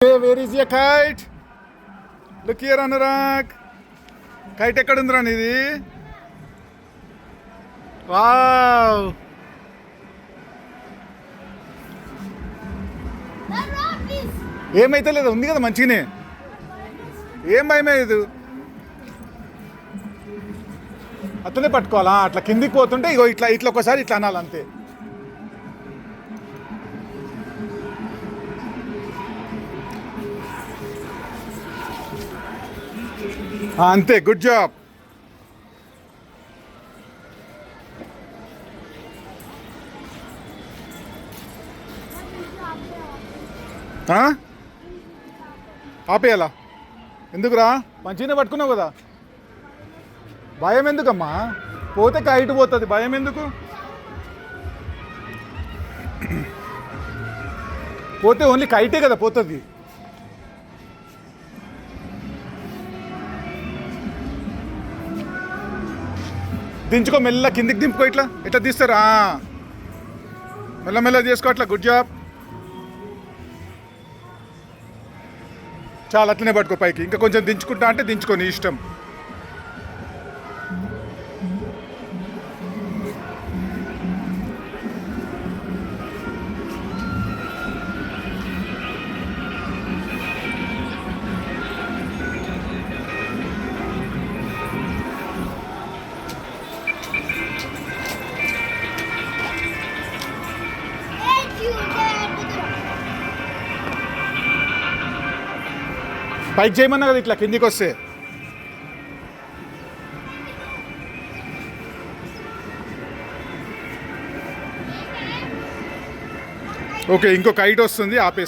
Hey, where is your kite? Look here, Anurag. Kite ఎక్కడుందిరా నీది? Wow! ఏమైతే లేదు, ఉంది కదా మంచిగానే. ఏం భయమేదు. అట్లనే పట్టుకోవాలా, అట్లా కిందికి పోతుంటే ఇగో ఇట్లా ఇట్లా ఒకసారి ఇట్లా అనాలి అంతే. అంతే, గుడ్ జాబ్. ఆపేయాలా? ఎందుకురా, మంచిగానే పట్టుకున్నావు కదా. భయం ఎందుకమ్మా? పోతే కైట్ పోతుంది, భయం ఎందుకు? పోతే ఓన్లీ కైటే కదా పోతుంది. దించుకో, మెల్ల కిందికి దింపుకో. ఇట్లా ఎట్లా తీస్తారా? మెల్లమెల్ల చేసుకో అట్లా. Good job. చాలా అట్లనే పట్టుకో పైకి. ఇంకా కొంచెం దించుకుంటా అంటే దించుకో, నీ ఇష్టం. పైకి చేయమన్నా కదా ఇట్లా కిందికి వస్తే. ఓకే, ఇంకో కైట్ వస్తుంది, ఆపేసి.